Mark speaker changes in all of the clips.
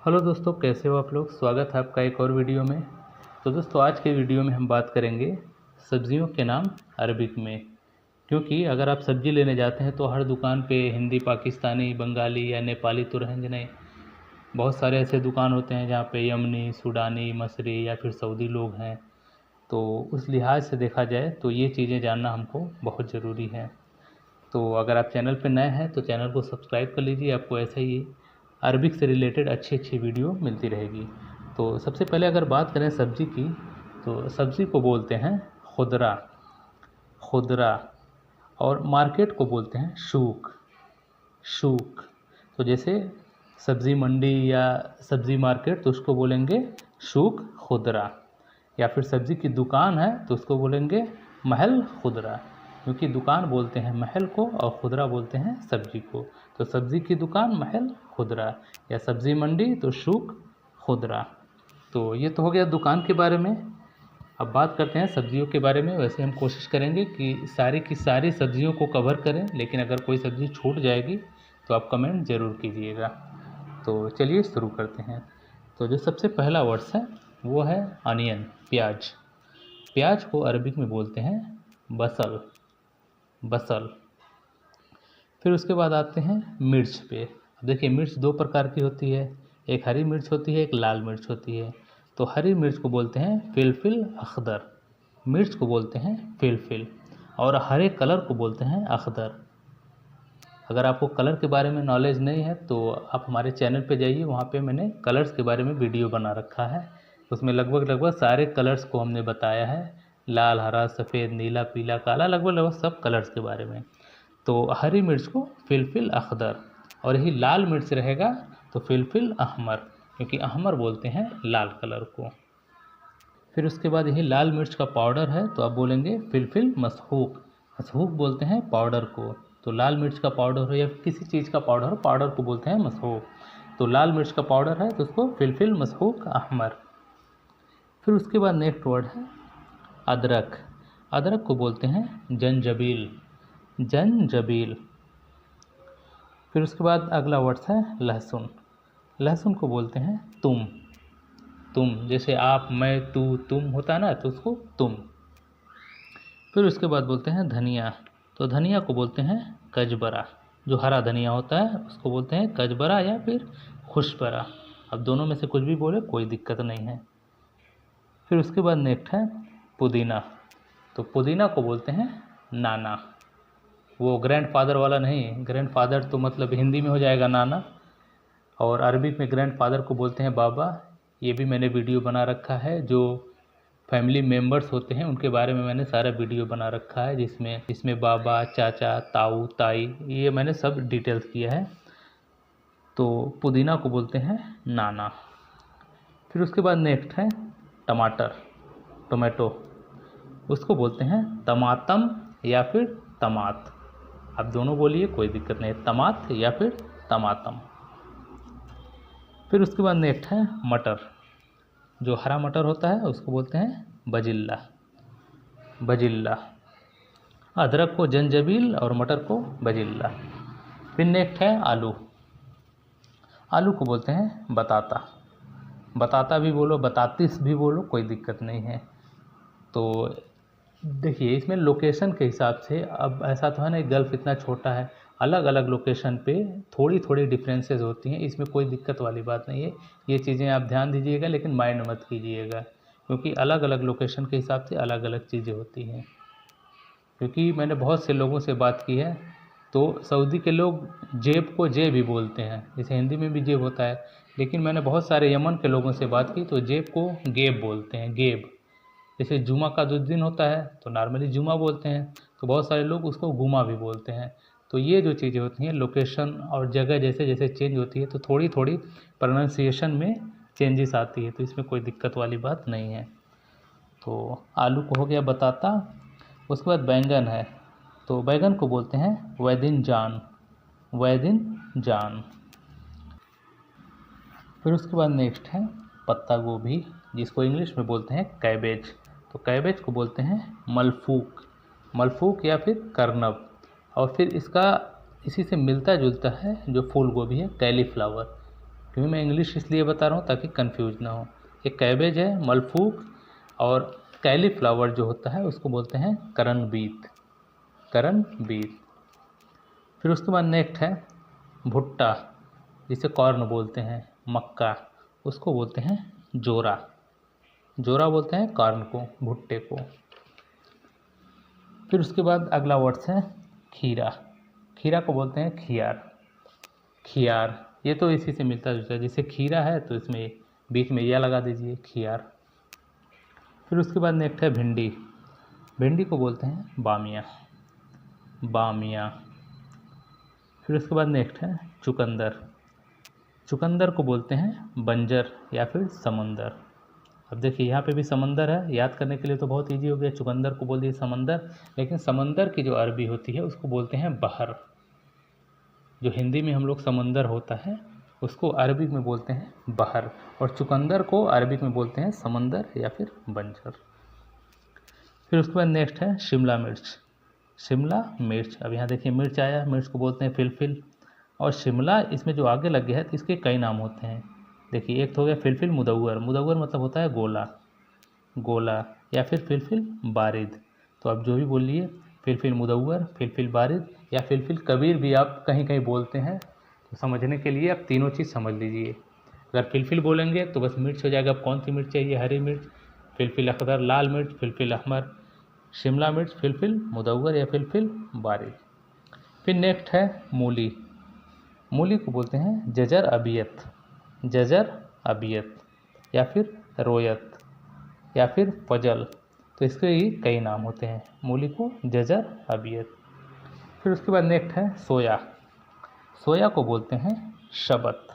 Speaker 1: Hello दोस्तों, कैसे हो आप लोग। स्वागत है आपका एक और वीडियो में। तो दोस्तों, आज के वीडियो में हम बात करेंगे सब्जियों के नाम अरबिक में। क्योंकि अगर आप सब्जी लेने जाते हैं तो हर दुकान पे हिंदी, पाकिस्तानी, बंगाली या नेपाली तो रहेंगे नहीं। बहुत सारे ऐसे दुकान होते हैं जहाँ पे यमनी, सूडानी, मसरी या फिर सऊदी लोग हैं। तो उस लिहाज से देखा जाए तो ये चीज़ें जानना हमको बहुत ज़रूरी है। तो अगर आप चैनल पर नए हैं तो चैनल को सब्सक्राइब कर लीजिए, आपको ऐसे ही अरबिक से रिलेटेड अच्छी अच्छी वीडियो मिलती रहेगी। तो सबसे पहले अगर बात करें सब्ज़ी की, तो सब्ज़ी को बोलते हैं खुदरा, खुदरा। और मार्केट को बोलते हैं शूक, शूक। तो जैसे सब्ज़ी मंडी या सब्ज़ी मार्केट तो उसको बोलेंगे शूक खुदरा, या फिर सब्ज़ी की दुकान है तो उसको बोलेंगे महल खुदरा। क्योंकि दुकान बोलते हैं महल को और खुदरा बोलते हैं सब्ज़ी को। तो सब्ज़ी की दुकान महल खुदरा, या सब्ज़ी मंडी तो शूक खुदरा। तो ये तो हो गया दुकान के बारे में। अब बात करते हैं सब्जियों के बारे में। वैसे हम कोशिश करेंगे कि सारी की सारी सब्जियों को कवर करें, लेकिन अगर कोई सब्ज़ी छूट जाएगी तो आप कमेंट ज़रूर कीजिएगा। तो चलिए शुरू करते हैं। तो जो सबसे पहला वर्ड्स है वो है अनियन, प्याज। प्याज को अरबिक में बोलते हैं बसल, बसल। फिर उसके बाद आते हैं मिर्च पे। देखिए, मिर्च दो प्रकार की होती है, एक हरी मिर्च होती है, एक लाल मिर्च होती है। तो हरी मिर्च को बोलते हैं फिलफिल अखदर, मिर्च को बोलते हैं फिलफिल, और हरे कलर को बोलते हैं अखदर। अगर आपको कलर के बारे में नॉलेज नहीं है तो आप हमारे चैनल पे जाइए, वहाँ पे मैंने कलर्स के बारे में वीडियो बना रखा है। उसमें लगभग सारे कलर्स को हमने बताया है, लाल, हरा, सफ़ेद, नीला, पीला, काला, लगभग सब कलर्स के बारे में। तो हरी मिर्च को फिलफिल अखदर, और यही लाल मिर्च रहेगा तो फिलफिल अहमर, क्योंकि अहमर बोलते हैं लाल कलर को। फिर उसके बाद यही लाल मिर्च का पाउडर है तो आप बोलेंगे फिलफिल मसहूक, मसहूक बोलते हैं पाउडर को। तो लाल मिर्च का पाउडर हो या किसी चीज़ का पाउडर हो, पाउडर को बोलते हैं मसहूक। तो लाल मिर्च का पाउडर है तो उसको फिलफिल मसहूक अहमर। फिर उसके बाद नेक्स्ट वर्ड है अदरक। अदरक को बोलते हैं जंजबील, जंजबील। फिर उसके बाद अगला वर्ड्स है लहसुन। लहसुन को बोलते हैं तुम, तुम। जैसे आप, मैं, तू, तुम होता है ना, तो उसको तुम। फिर उसके बाद बोलते हैं धनिया। तो धनिया को बोलते हैं कजबरा, जो हरा धनिया होता है उसको बोलते हैं कजबरा या फिर खुशबरा। अब दोनों में से कुछ भी बोले कोई दिक्कत नहीं है। फिर उसके बाद नेक्स्ट है पुदीना। तो पुदीना को बोलते हैं नाना, वो ग्रैंडफादर वाला नहीं। ग्रैंडफादर तो मतलब हिंदी में हो जाएगा नाना, और अरबिक में ग्रैंडफादर को बोलते हैं बाबा। ये भी मैंने वीडियो बना रखा है, जो फैमिली मेम्बर्स होते हैं उनके बारे में मैंने सारा वीडियो बना रखा है, जिसमें बाबा, चाचा, ताऊ, ताई, ये मैंने सब डिटेल्स किया है। तो पुदीना को बोलते हैं नाना। फिर उसके बाद नेक्स्ट है टमाटर, टोमेटो। उसको बोलते हैं तमातम या फिर तमात। आप दोनों बोलिए, कोई दिक्कत नहीं है, तमात या फिर तमातम। फिर उसके बाद नेक्स्ट है मटर। जो हरा मटर होता है उसको बोलते हैं बजिल्ला, बजिल्ला। अदरक को जंजबील और मटर को बजिल्ला। फिर नेक्स्ट है आलू। आलू को बोलते हैं बताता, बताता भी बोलो, बतातीस भी बोलो, कोई दिक्कत नहीं है। तो देखिए, इसमें लोकेशन के हिसाब से, अब ऐसा तो है ना, गल्फ़ इतना छोटा है, अलग अलग लोकेशन पे थोड़ी थोड़ी डिफरेंसेस होती हैं। इसमें कोई दिक्कत वाली बात नहीं है। ये चीज़ें आप ध्यान दीजिएगा, लेकिन माइंड मत कीजिएगा, क्योंकि अलग अलग लोकेशन के हिसाब से अलग अलग चीज़ें होती हैं। क्योंकि मैंने बहुत से लोगों से बात की है, तो सऊदी के लोग जेब को जे भी बोलते हैं, जैसे हिंदी में भी जेब होता है। लेकिन मैंने बहुत सारे यमन के लोगों से बात की तो जेब को गेब बोलते हैं, गेब। जैसे जुमा का जो दिन होता है तो नॉर्मली जुमा बोलते हैं, तो बहुत सारे लोग उसको गुमा भी बोलते हैं। तो ये जो चीज़ें होती हैं, लोकेशन और जगह जैसे जैसे चेंज होती है तो थोड़ी थोड़ी प्रोनाउंसिएशन में चेंजेस आती है, तो इसमें कोई दिक्कत वाली बात नहीं है। तो आलू को हो गया बताता। उसके बाद बैंगन है, तो बैंगन को बोलते हैं वैदिन जान, वैदिन जान। फिर उसके बाद नेक्स्ट है पत्ता गोभी, जिसको इंग्लिश में बोलते हैं कैबेज। तो कैबेज को बोलते हैं मलफूक, मलफूक या फिर करनब। और फिर इसका इसी से मिलता जुलता है जो फूल गोभी है, कैलीफ्लावर। क्योंकि मैं इंग्लिश इसलिए बता रहा हूँ ताकि कंफ्यूज ना हो। एक कैबेज है, मलफूक और कैलीफ्लावर जो होता है उसको बोलते हैं करणबीत, करणबीत। फिर उसके बाद नेक्स्ट है भुट्टा, जिसे कॉर्न बोलते हैं, मक्का, उसको बोलते हैं जोरा, जोरा बोलते हैं कॉर्न को, भुट्टे को। फिर उसके बाद अगला वर्ड्स है खीरा, खीरा को बोलते हैं खियार, खियार। ये तो इसी से मिलता जुलता है, जैसे खीरा है तो इसमें बीच में या लगा दीजिए, खियार। फिर उसके बाद नेक्स्ट है भिंडी, भिंडी को बोलते हैं बामिया, बामिया। फिर उसके बाद नेक्स्ट है चुकंदर, चुकंदर को बोलते हैं बंजर या फिर समंदर। अब देखिए यहाँ पे भी समंदर है, याद करने के लिए तो बहुत इजी हो गया, चुकंदर को बोल दिए समंदर, लेकिन समंदर की जो अरबी होती है उसको बोलते हैं बहर। जो हिंदी में हम लोग समंदर होता है उसको अरबिक में बोलते हैं बहर, और चुकंदर को अरबिक में बोलते हैं समंदर या फिर बंजर। फिर उसके बाद नेक्स्ट है शिमला मिर्च, शिमला मिर्च। अब यहाँ देखिए मिर्च आया, मिर्च को बोलते हैं फिलफिल, और शिमला इसमें जो आगे लग गया है तो इसके कई नाम होते हैं। देखिए एक तो हो गया फिलफिल मुदव्वर, मुदव्वर मतलब होता है गोला, गोला, या फिर फिलफिल बारिद। तो आप जो भी बोलिए, फिलफिल मुदव्वर, फिलफिल बारिद या फिलफिल कबीर भी आप कहीं कहीं बोलते हैं। तो समझने के लिए आप तीनों चीज़ समझ लीजिए। अगर फिलफिल बोलेंगे तो बस मिर्च हो जाएगा, अब कौन सी मिर्च चाहिए, हरी मिर्च, फिलफिल अखदर लाल मिर्च, फिलफिल अहमर, शिमला मिर्च, फिलफिल मुदव्वर या फिलफिल बारिद। फिर नेक्स्ट है मूली, मूली को बोलते हैं जजर अबियत, जजर अबियत या फिर रोयत या फिर फजल। तो इसके ही कई नाम होते हैं, मूली को जजर अबियत। फिर उसके बाद नेक्स्ट है सोया, सोया को बोलते हैं शबत,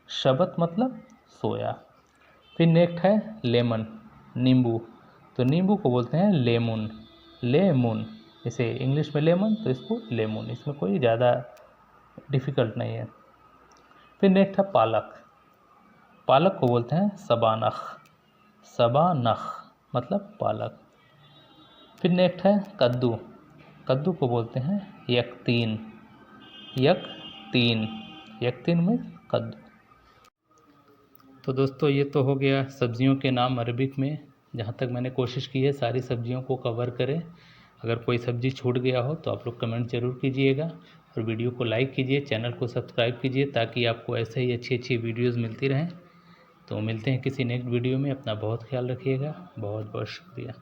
Speaker 1: शबत मतलब सोया। फिर नेक्स्ट है लेमन, नींबू, तो नींबू को बोलते हैं लेमन, लेमन। जैसे इंग्लिश में लेमन तो इसको लेमन, इसमें कोई ज़्यादा डिफ़िकल्ट नहीं है। फिर नेक्स्ट है पालक, पालक को बोलते हैं सबानख, सबानख मतलब पालक। फिर नेक्स्ट है कद्दू, कद्दू को बोलते हैं यकतीन, यकतीन, यकतीन में कद्दू। तो दोस्तों ये तो हो गया सब्जियों के नाम अरबिक में। जहाँ तक मैंने कोशिश की है सारी सब्जियों को कवर करें। अगर कोई सब्जी छूट गया हो तो आप लोग कमेंट ज़रूर कीजिएगा, और वीडियो को लाइक कीजिए, चैनल को सब्सक्राइब कीजिए, ताकि आपको ऐसे ही अच्छी अच्छी वीडियोज़ मिलती रहें। तो मिलते हैं किसी नेक्स्ट वीडियो में, अपना बहुत ख्याल रखिएगा, बहुत बहुत शुक्रिया।